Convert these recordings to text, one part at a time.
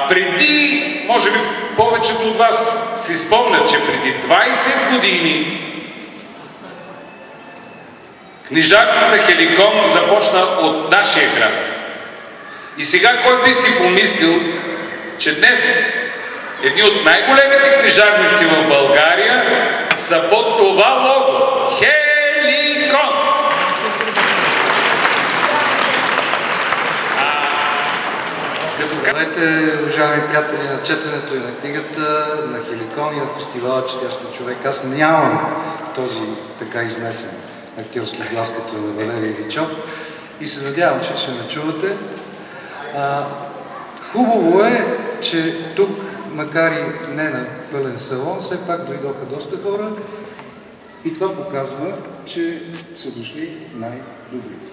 Преди, може би повечето от вас си спомнят, че преди 20 години книжарница Хеликон започна от нашия град. И сега кой би си помислил, че днес едни от най-големите книжарници в България са под това лого. Хеликон! Здравейте, уважаеми приятели на четенето и на книгата, на Хеликон и на фестивала Четящия човек. Аз нямам този така изнесен актьорски глас като на Валерий Ильичов и се надявам, че ще ме чувате. Хубаво е, че тук, макар и не на пълен салон, все пак дойдоха доста хора и това показва, че са дошли най-добрите.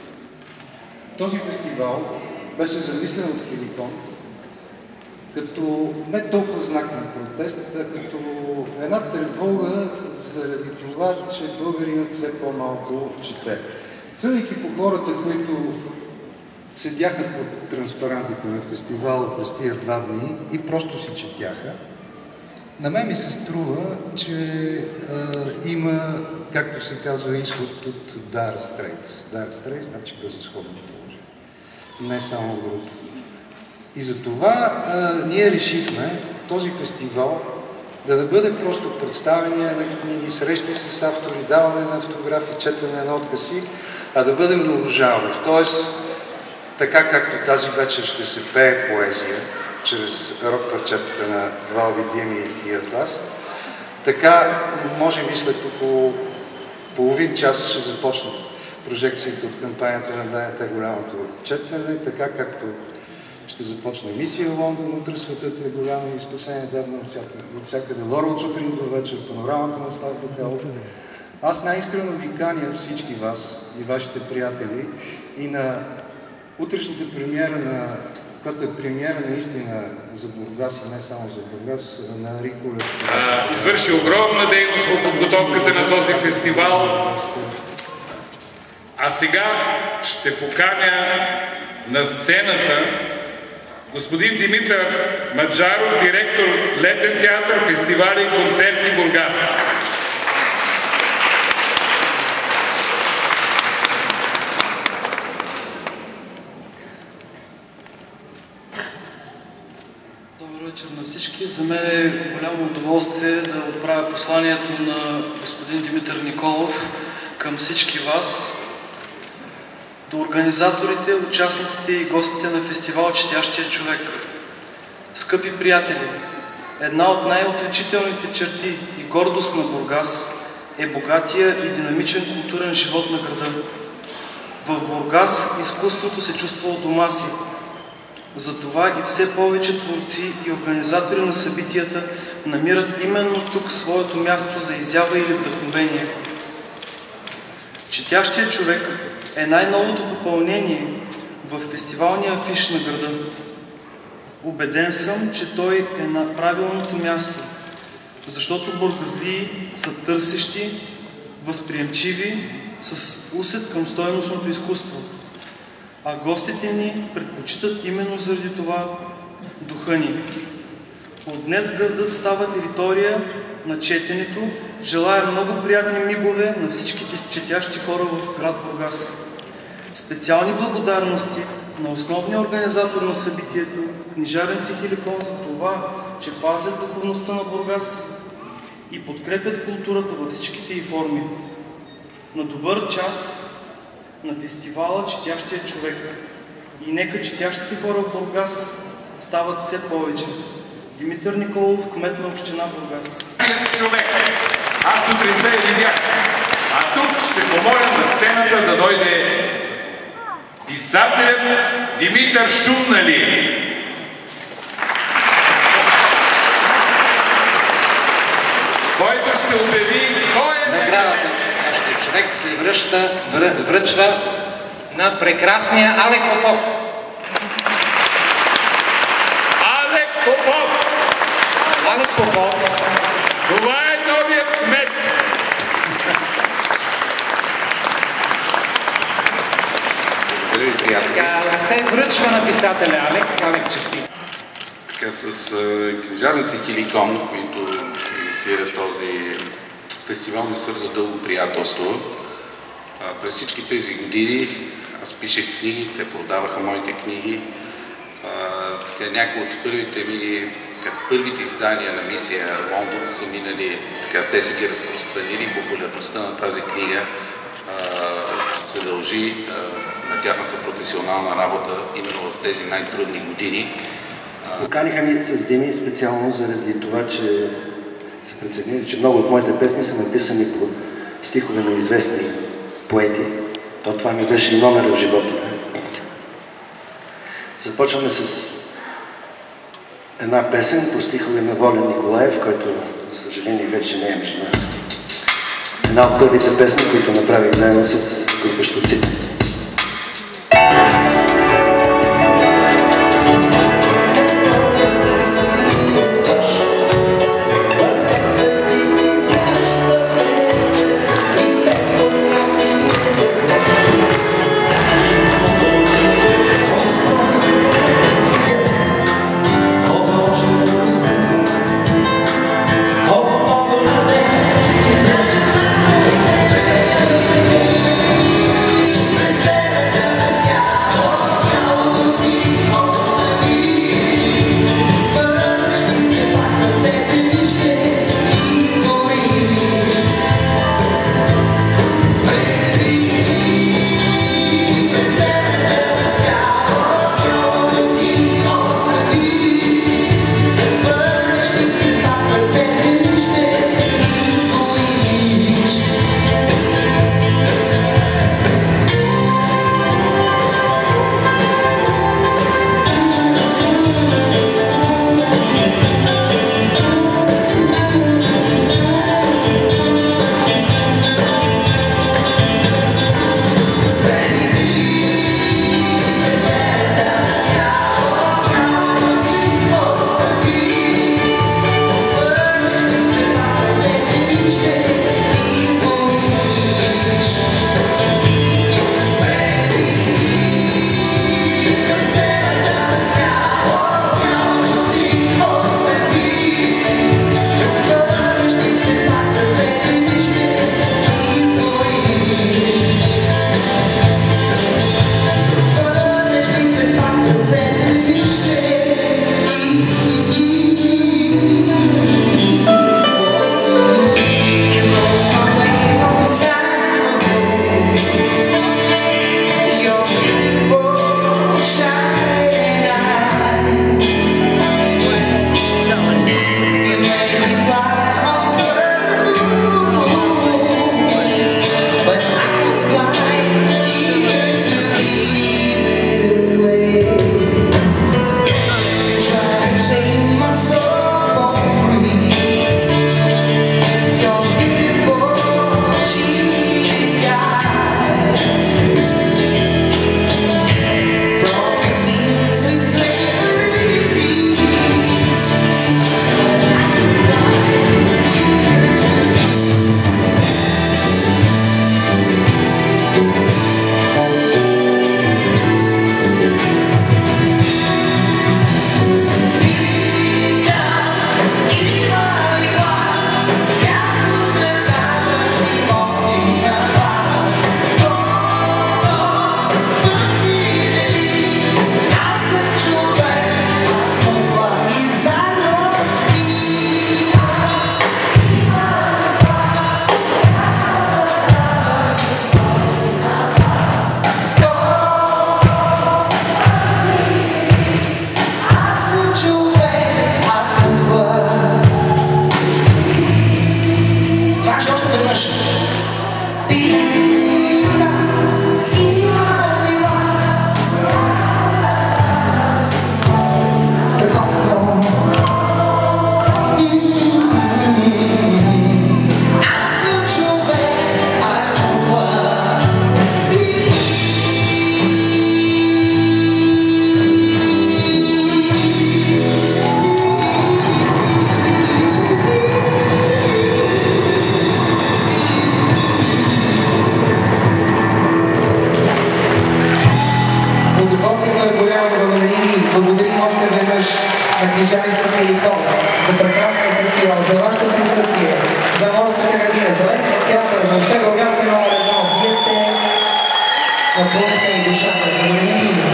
Този фестивал беше замислен от Хеликон като не толкова знак на протест, а като една тревога заради това, че българинът все по-малко чете. Съдейки по хората, които седяха под транспарантите на фестивала през тия 2 дни и просто си четяха, на мен ми се струва, че има, както се казва, изход от Dire Straits. Dire Straits значи безизходно положение. Не само група. И затова ние решихме този фестивал да не бъде просто представяне на книги, срещи с автори, даване на автографи, четене на откъси, а да бъде многожанров. Тоест, така както тази вечер ще се пее поезия, чрез рок-парчетата на Валди Дими и Атлас, така, може би след около половин час ще започнат прожекциите от кампанията на БНТ Голямото четене, така както ще започне мисия в Лондон, утре светът е голямо и спасение давно от всякъде. Лора от сутрин до вечер, панорамата на Слав Бакалов. Аз най-искрено ви каня всички вас и вашите приятели и на утрешната премиера, която е премиера наистина за Бургас и не само за Бургас, на Рико Лев. Извърши огромна дейност в подготовката на този фестивал. А сега ще поканя на сцената господин Димитър Маджаров, директор Летен театър, фестивали и концерти Бургас. Добър вечер на всички. За мен е голямо удоволствие да отправя посланието на господин Димитър Николов към всички вас, до организаторите, участниците и гостите на фестивал Четящия човек. Скъпи приятели, една от най-отличителните черти и гордост на Бургас е богатия и динамичен културен живот на града. В Бургас изкуството се чувства у дома си. Затова и все повече творци и организатори на събитията намират именно тук своето място за изява или вдъхновение. Четящия човек е най-новото попълнение в фестивалния афиш на града. Убеден съм, че той е на правилното място, защото бургазлии са търсещи, възприемчиви, с усет към стойностното изкуство. А гостите ни предпочитат именно заради това духа ни. От днес градът става територия на четенето. Желая много приятни мигове на всичките четящи хора в град Бургас. Специални благодарности на основния организатор на събитието, книжарници Хеликон, за това, че пазят духовността на Бургас и подкрепят културата във всичките й форми. На добър час на фестивала Четящия човек. И нека четящите хора в Бургас стават все повече. Димитър Николов, кмет на община Бургас. Човек, аз сутринта я видях. А тук ще помоля на сцената да дойде писателят Димитър Шумнали. Който ще обяви кой е... Наградата на Четящия човек се връчва на прекрасния Алек Попов. Алек Попов! Алек Попов. Това е новият кмет! Така се връчва на писателя Алек. Алек, честит. С книжарници Хеликон, които инициират този фестивал, ми свързва дълго приятелство. През всички тези години аз пишех книги, те продаваха моите книги. Някои от първите издания на мисия Лондон са минали, те са ги разпространили. Популярността на тази книга се дължи на тяхната професионална работа именно в тези най-трудни години. Поканиха ни с Дими специално заради това, че са преценили, че много от моите песни са написани по стихове на известни поети. Това ми беше и номер в живота. Започваме с една песен по стихове на Волен Николаев, който, за съжаление, вече не е между нас. Една от първите песни, които направих заедно с група Щуците. Благодарим още веднъж на книжарница Хеликон, за прекрасния фестивал, за вашето присъствие, за Морската градина, за Летния театър, въобще Бургас е номер 1. Вие сте напълнете ми душата. Благодарим ви.